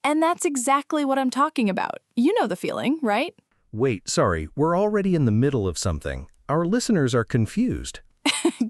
And that's exactly what I'm talking about. You know the feeling, right? Wait, sorry, we're already in the middle of something. Our listeners are confused.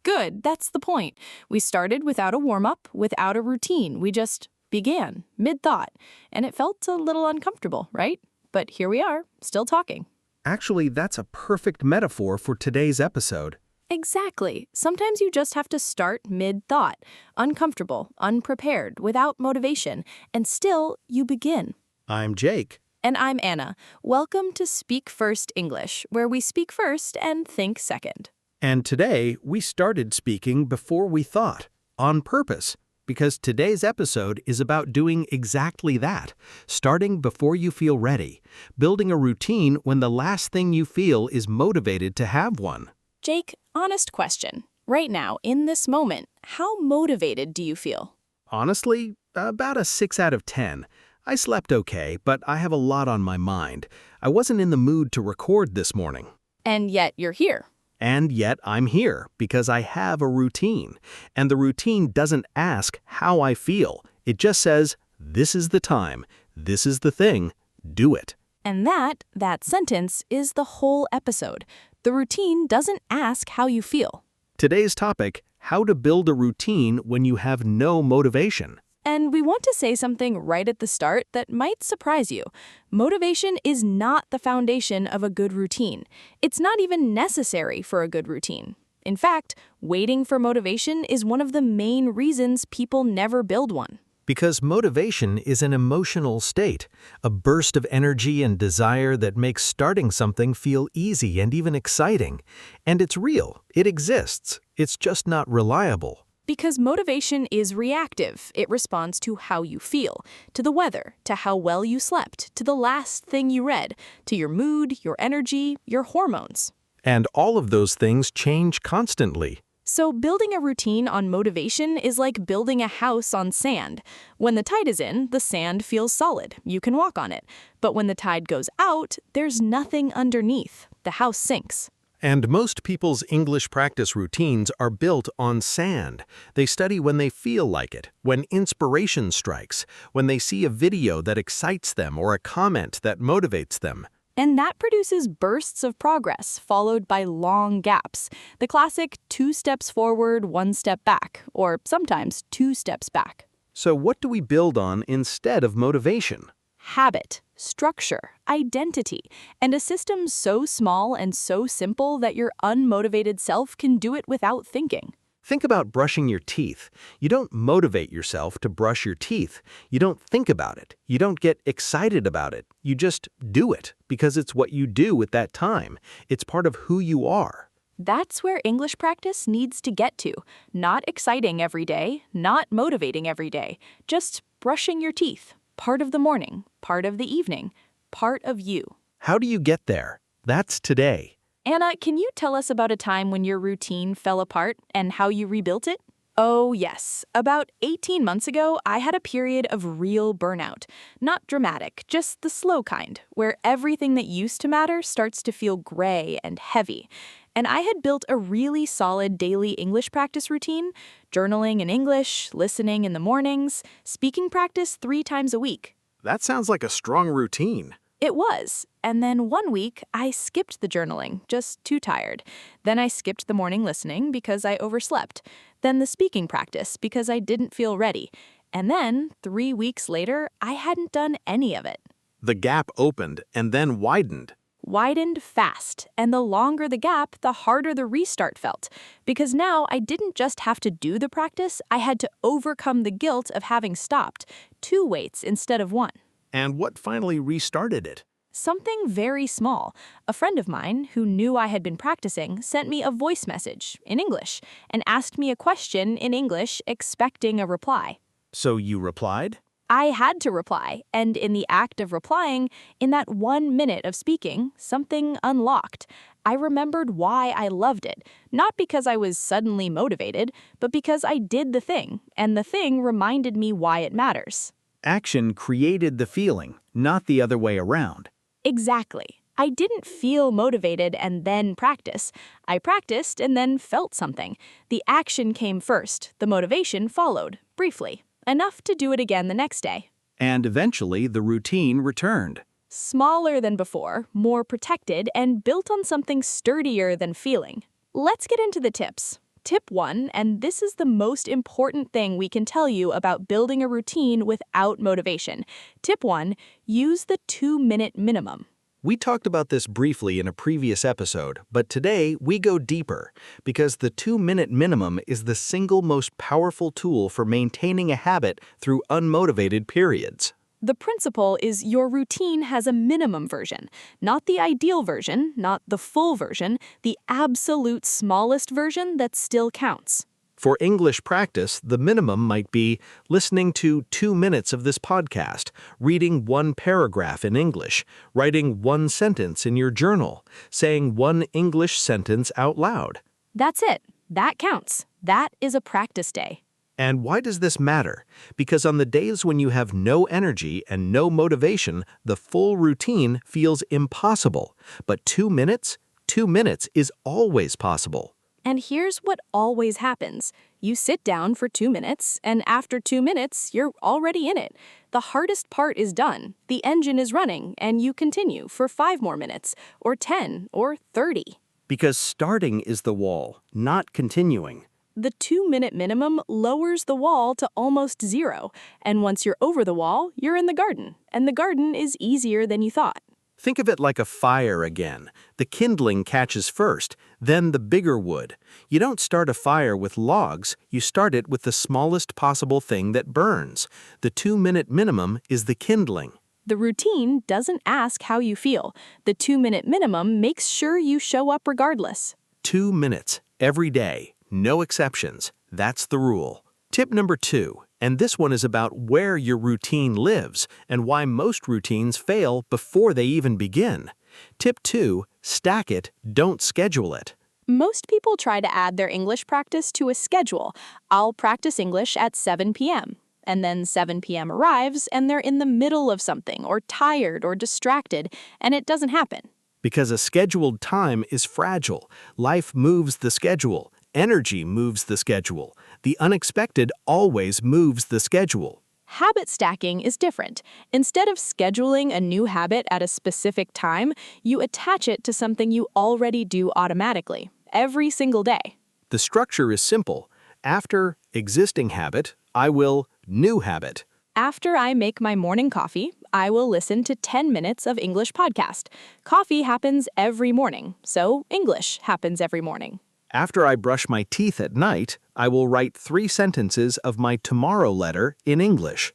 Good, that's the point. We started without a warm-up, without a routine. We just began, mid-thought, and it felt a little uncomfortable, right? But here we are, still talking. Actually, that's a perfect metaphor for today's episode. Exactly. Sometimes you just have to start mid-thought, uncomfortable, unprepared, without motivation, and still you begin. I'm Jake. And I'm Anna. Welcome to Speak First English, where we speak first and think second. And today, we started speaking before we thought, on purpose, because today's episode is about doing exactly that, starting before you feel ready, building a routine when the last thing you feel is motivated to have one. Jake, honest question. Right now, in this moment, how motivated do you feel? Honestly, about a 6 out of 10. I slept okay, but I have a lot on my mind. I wasn't in the mood to record this morning. And yet you're here. And yet I'm here because I have a routine. And the routine doesn't ask how I feel. It just says, this is the time, this is the thing, do it. And that sentence is the whole episode. The routine doesn't ask how you feel. Today's topic, how to build a routine when you have no motivation. And we want to say something right at the start that might surprise you. Motivation is not the foundation of a good routine. It's not even necessary for a good routine. In fact, waiting for motivation is one of the main reasons people never build one. Because motivation is an emotional state, a burst of energy and desire that makes starting something feel easy and even exciting. And it's real. It exists. It's just not reliable. Because motivation is reactive. It responds to how you feel, to the weather, to how well you slept, to the last thing you read, to your mood, your energy, your hormones. And all of those things change constantly. So building a routine on motivation is like building a house on sand. When the tide is in, the sand feels solid. You can walk on it. But when the tide goes out, there's nothing underneath. The house sinks. And most people's English practice routines are built on sand. They study when they feel like it, when inspiration strikes, when they see a video that excites them or a comment that motivates them. And that produces bursts of progress, followed by long gaps. The classic 2 steps forward, 1 step back, or sometimes 2 steps back. So what do we build on instead of motivation? Habit, structure, identity, and a system so small and so simple that your unmotivated self can do it without thinking. Think about brushing your teeth. You don't motivate yourself to brush your teeth. You don't think about it. You don't get excited about it. You just do it because it's what you do at that time. It's part of who you are. That's where English practice needs to get to. Not exciting every day, not motivating every day, just brushing your teeth. Part of the morning, part of the evening, part of you. How do you get there? That's today. Anna, can you tell us about a time when your routine fell apart and how you rebuilt it? Oh, yes. About 18 months ago, I had a period of real burnout. Not dramatic, just the slow kind, where everything that used to matter starts to feel gray and heavy. And I had built a really solid daily English practice routine, journaling in English, listening in the mornings, speaking practice 3 times a week. That sounds like a strong routine. It was. And then one week, I skipped the journaling, just too tired. Then I skipped the morning listening because I overslept. Then the speaking practice because I didn't feel ready. And then, 3 weeks later, I hadn't done any of it. The gap opened and then widened. Widened fast, and the longer the gap, the harder the restart felt. Because now I didn't just have to do the practice, I had to overcome the guilt of having stopped. 2 weights instead of 1. And what finally restarted it? Something very small. A friend of mine, who knew I had been practicing, sent me a voice message in English and asked me a question in English, expecting a reply. So you replied? I had to reply, and in the act of replying, in that 1 minute of speaking, something unlocked. I remembered why I loved it, not because I was suddenly motivated, but because I did the thing, and the thing reminded me why it matters. Action created the feeling, not the other way around. Exactly. I didn't feel motivated and then practice. I practiced and then felt something. The action came first, the motivation followed, briefly. Enough to do it again the next day. And eventually, the routine returned. Smaller than before, more protected, and built on something sturdier than feeling. Let's get into the tips. Tip 1, and this is the most important thing we can tell you about building a routine without motivation. Tip 1, use the 2-minute minimum. We talked about this briefly in a previous episode, but today we go deeper because the 2-minute minimum is the single most powerful tool for maintaining a habit through unmotivated periods. The principle is your routine has a minimum version, not the ideal version, not the full version, the absolute smallest version that still counts. For English practice, the minimum might be listening to 2 minutes of this podcast, reading 1 paragraph in English, writing 1 sentence in your journal, saying 1 English sentence out loud. That's it. That counts. That is a practice day. And why does this matter? Because on the days when you have no energy and no motivation, the full routine feels impossible. But 2 minutes? 2 minutes is always possible. And here's what always happens. You sit down for 2 minutes, and after 2 minutes, you're already in it. The hardest part is done. The engine is running, and you continue for 5 more minutes, or 10, or 30. Because starting is the wall, not continuing. The 2-minute minimum lowers the wall to almost 0, and once you're over the wall, you're in the garden, and the garden is easier than you thought. Think of it like a fire again. The kindling catches first, then the bigger wood. You don't start a fire with logs, you start it with the smallest possible thing that burns. The 2-minute minimum is the kindling. The routine doesn't ask how you feel. The 2-minute minimum makes sure you show up regardless. 2 minutes, every day, no exceptions. That's the rule. Tip number 2. And this one is about where your routine lives and why most routines fail before they even begin. Tip 2, stack it, don't schedule it. Most people try to add their English practice to a schedule. I'll practice English at 7 p.m. And then 7 p.m. arrives and they're in the middle of something or tired or distracted, and it doesn't happen. Because a scheduled time is fragile. Life moves the schedule. Energy moves the schedule. The unexpected always moves the schedule. Habit stacking is different. Instead of scheduling a new habit at a specific time, you attach it to something you already do automatically, every single day. The structure is simple. After existing habit, I will new habit. After I make my morning coffee, I will listen to 10 minutes of English podcast. Coffee happens every morning, so English happens every morning. After I brush my teeth at night, I will write 3 sentences of my tomorrow letter in English.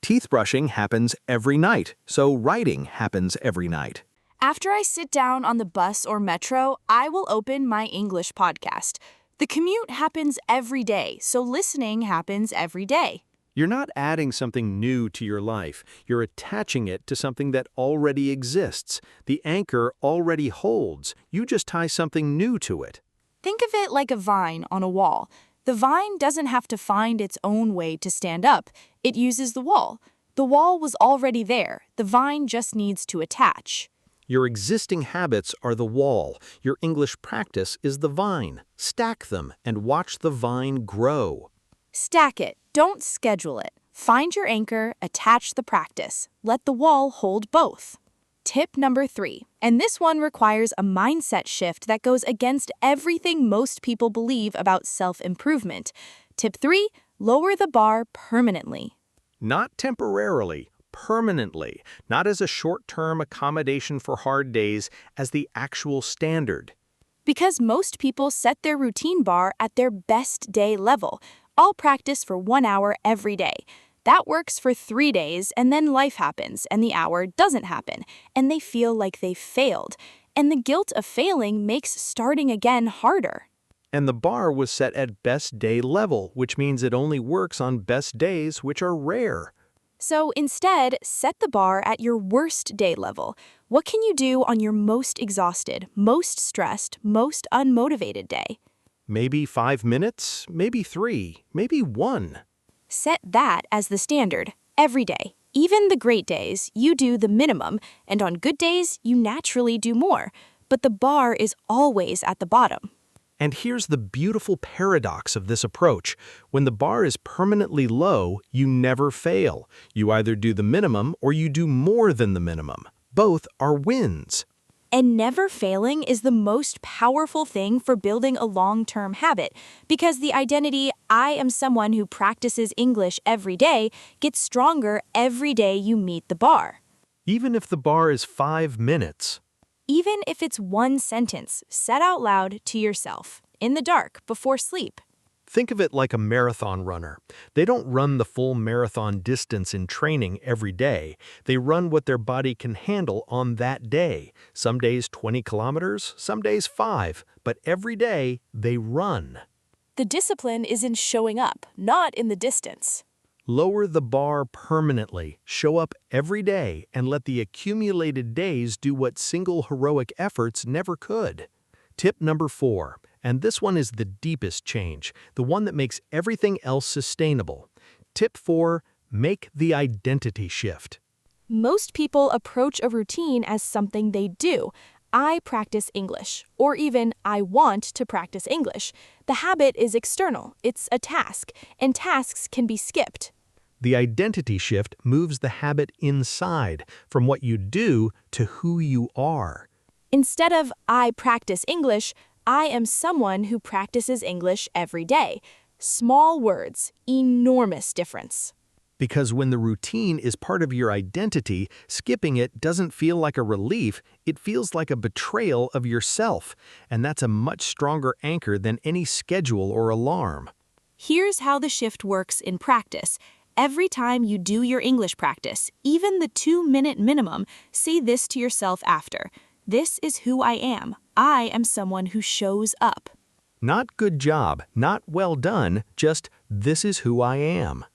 Teeth brushing happens every night, so writing happens every night. After I sit down on the bus or metro, I will open my English podcast. The commute happens every day, so listening happens every day. You're not adding something new to your life. You're attaching it to something that already exists. The anchor already holds. You just tie something new to it. Think of it like a vine on a wall. The vine doesn't have to find its own way to stand up. It uses the wall. The wall was already there. The vine just needs to attach. Your existing habits are the wall. Your English practice is the vine. Stack them and watch the vine grow. Stack it. Don't schedule it. Find your anchor, attach the practice. Let the wall hold both. Tip number 3, and this one requires a mindset shift that goes against everything most people believe about self-improvement. Tip 3, lower the bar permanently. Not temporarily, permanently, not as a short-term accommodation for hard days, as the actual standard. Because most people set their routine bar at their best day level. I'll practice for 1 hour every day. That works for 3 days, and then life happens, and the hour doesn't happen, and they feel like they failed. And the guilt of failing makes starting again harder. And the bar was set at best day level, which means it only works on best days, which are rare. So instead, set the bar at your worst day level. What can you do on your most exhausted, most stressed, most unmotivated day? Maybe 5 minutes, maybe 3, maybe 1. Set that as the standard, every day. Even the great days, you do the minimum, and on good days, you naturally do more. But the bar is always at the bottom. And here's the beautiful paradox of this approach. When the bar is permanently low, you never fail. You either do the minimum or you do more than the minimum. Both are wins. And never failing is the most powerful thing for building a long-term habit, because the identity, I am someone who practices English every day, gets stronger every day you meet the bar. Even if the bar is 5 minutes. Even if it's one sentence said out loud to yourself, in the dark, before sleep. Think of it like a marathon runner. They don't run the full marathon distance in training every day. They run what their body can handle on that day. Some days 20 kilometers, some days 5, but every day they run. The discipline is in showing up, not in the distance. Lower the bar permanently, show up every day, and let the accumulated days do what single heroic efforts never could. Tip number 4, and this one is the deepest change, the one that makes everything else sustainable. Tip 4, make the identity shift. Most people approach a routine as something they do. I practice English, or even I want to practice English. The habit is external, it's a task, and tasks can be skipped. The identity shift moves the habit inside, from what you do to who you are. Instead of I practice English, I am someone who practices English every day. Small words, enormous difference. Because when the routine is part of your identity, skipping it doesn't feel like a relief, it feels like a betrayal of yourself, and that's a much stronger anchor than any schedule or alarm. Here's how the shift works in practice. Every time you do your English practice, even the 2-minute minimum, say this to yourself after. This is who I am. I am someone who shows up. Not good job, not well done, just this is who I am.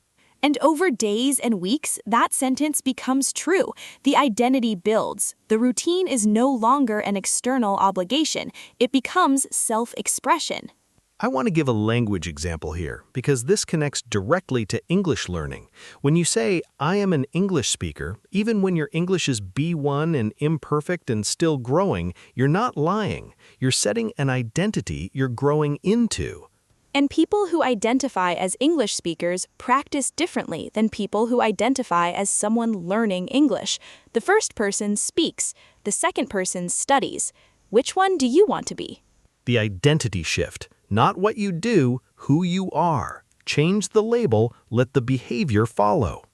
And over days and weeks, that sentence becomes true. The identity builds. The routine is no longer an external obligation. It becomes self-expression. I want to give a language example here, because this connects directly to English learning. When you say, I am an English speaker, even when your English is B1 and imperfect and still growing, you're not lying. You're setting an identity you're growing into. And people who identify as English speakers practice differently than people who identify as someone learning English. The first person speaks, the second person studies. Which one do you want to be? The identity shift. Not what you do, who you are. Change the label, let the behavior follow.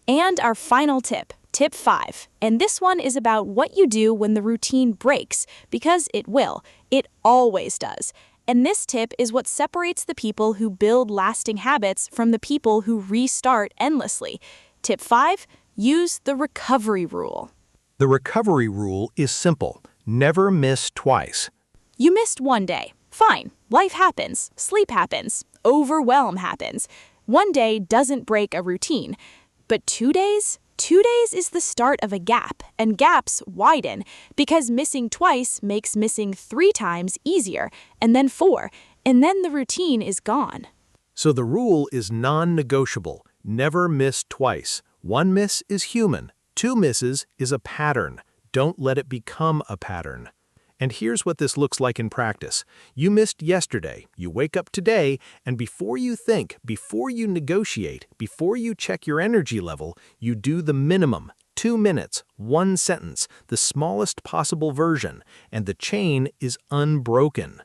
And our final tip, tip 5. And this one is about what you do when the routine breaks, because it will. It always does. And this tip is what separates the people who build lasting habits from the people who restart endlessly. Tip 5, use the recovery rule. The recovery rule is simple. Never miss twice. You missed one day. Fine, life happens, sleep happens, overwhelm happens. One day doesn't break a routine. But 2 days? 2 days is the start of a gap, and gaps widen, because missing twice makes missing 3 times easier, and then 4, and then the routine is gone. So the rule is non-negotiable. Never miss twice. 1 miss is human. 2 misses is a pattern. Don't let it become a pattern. And here's what this looks like in practice. You missed yesterday, you wake up today, and before you think, before you negotiate, before you check your energy level, you do the minimum, 2 minutes, 1 sentence, the smallest possible version, and the chain is unbroken.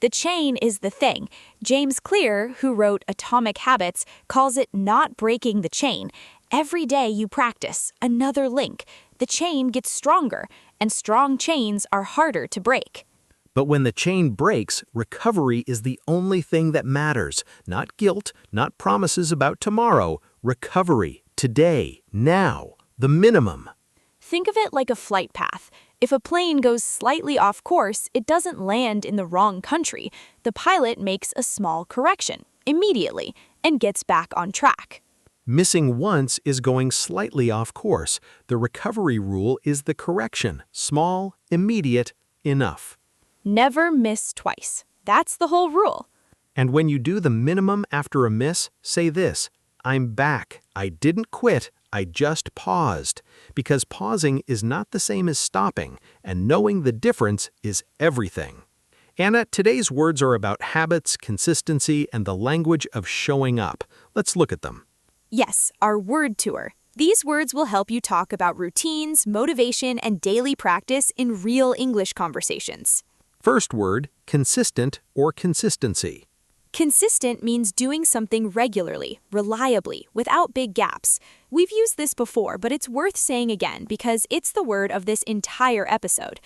The chain is the thing. James Clear, who wrote Atomic Habits, calls it not breaking the chain. Every day you practice, another link. The chain gets stronger, and strong chains are harder to break. But when the chain breaks, recovery is the only thing that matters. Not guilt, not promises about tomorrow. Recovery, today, now, the minimum. Think of it like a flight path. If a plane goes slightly off course, it doesn't land in the wrong country. The pilot makes a small correction immediately and gets back on track. Missing once is going slightly off course. The recovery rule is the correction. Small, immediate, enough. Never miss twice. That's the whole rule. And when you do the minimum after a miss, say this, I'm back. I didn't quit. I just paused. Because pausing is not the same as stopping, and knowing the difference is everything. Anna, today's words are about habits, consistency, and the language of showing up. Let's look at them. Yes, our word tour. These words will help you talk about routines, motivation, and daily practice in real English conversations. First word, consistent or consistency. Consistent means doing something regularly, reliably, without big gaps. We've used this before, but it's worth saying again because it's the word of this entire episode.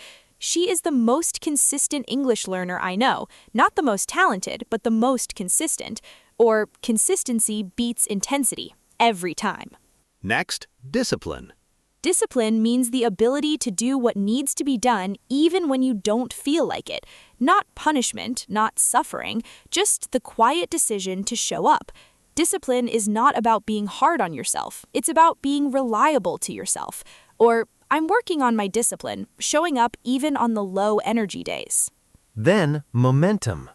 She is the most consistent English learner I know, not the most talented, but the most consistent. Or consistency beats intensity, every time. Next, discipline. Discipline means the ability to do what needs to be done even when you don't feel like it. Not punishment, not suffering, just the quiet decision to show up. Discipline is not about being hard on yourself. It's about being reliable to yourself. Or, I'm working on my discipline, showing up even on the low energy days. Then, momentum.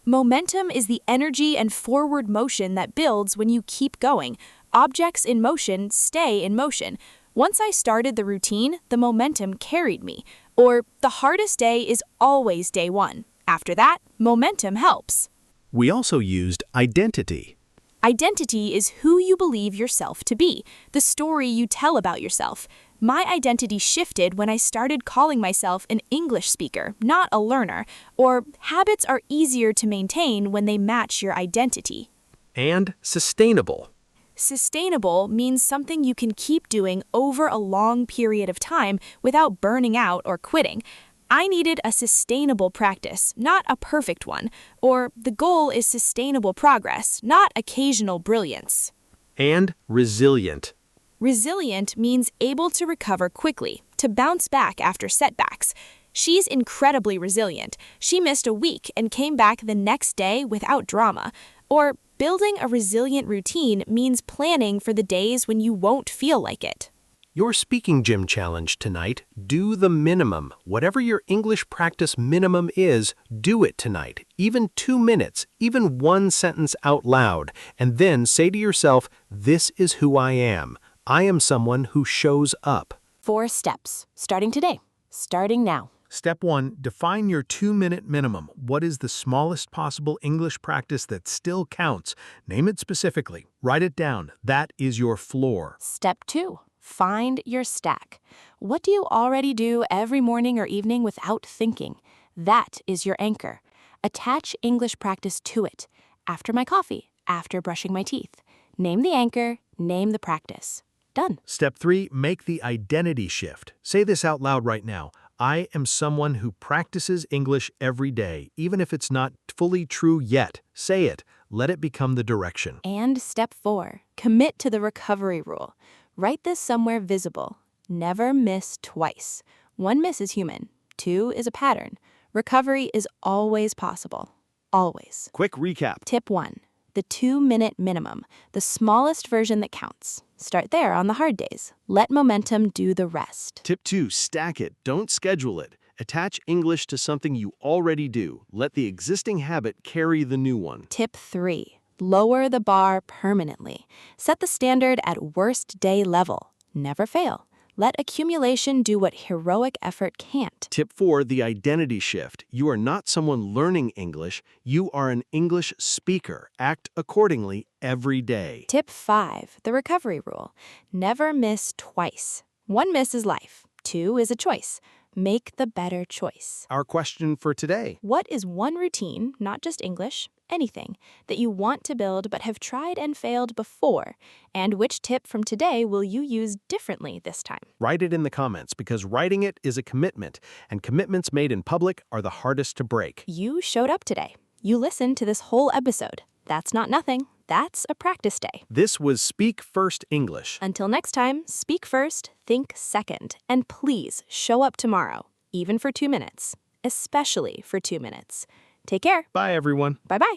Momentum is the energy and forward motion that builds when you keep going. Objects in motion stay in motion. Once I started the routine, the momentum carried me. Or, the hardest day is always day one. After that, momentum helps. We also used identity. Identity is who you believe yourself to be, the story you tell about yourself. My identity shifted when I started calling myself an English speaker, not a learner. Or, habits are easier to maintain when they match your identity. And sustainable. Sustainable means something you can keep doing over a long period of time without burning out or quitting. I needed a sustainable practice, not a perfect one. Or the goal is sustainable progress, not occasional brilliance. And resilient. Resilient means able to recover quickly, to bounce back after setbacks. She's incredibly resilient. She missed a week and came back the next day without drama. Or building a resilient routine means planning for the days when you won't feel like it. Your speaking gym challenge tonight, do the minimum. Whatever your English practice minimum is, do it tonight. Even 2 minutes, even one sentence out loud. And then say to yourself, this is who I am. I am someone who shows up. 4 steps, starting today, starting now. Step 1, define your 2-minute minimum. What is the smallest possible English practice that still counts? Name it specifically. Write it down. That is your floor. Step 2, find your stack. What do you already do every morning or evening without thinking? That is your anchor. Attach English practice to it. After my coffee, after brushing my teeth. Name the anchor, name the practice. Done. Step 3, make the identity shift. Say this out loud right now. I am someone who practices English every day, even if it's not fully true yet. Say it. Let it become the direction. And step 4, commit to the recovery rule. Write this somewhere visible. Never miss twice. 1 miss is human. 2 is a pattern. Recovery is always possible. Always. Quick recap. Tip 1, the 2-minute minimum, the smallest version that counts. Start there on the hard days. Let momentum do the rest. Tip 2, stack it. Don't schedule it. Attach English to something you already do. Let the existing habit carry the new one. Tip 3, lower the bar permanently. Set the standard at worst day level. Never fail. Let accumulation do what heroic effort can't. Tip 4, the identity shift. You are not someone learning English. You are an English speaker. Act accordingly every day. Tip 5, the recovery rule. Never miss twice. 1 miss is life. 2 is a choice. Make the better choice. Our question for today. What is one routine, not just English, anything, that you want to build but have tried and failed before? And which tip from today will you use differently this time? Write it in the comments because writing it is a commitment, and commitments made in public are the hardest to break. You showed up today. You listened to this whole episode. That's not nothing. That's a practice day. This was Speak First English. Until next time, speak first, think second, and please show up tomorrow, even for 2 minutes, especially for 2 minutes. Take care. Bye, everyone. Bye-bye.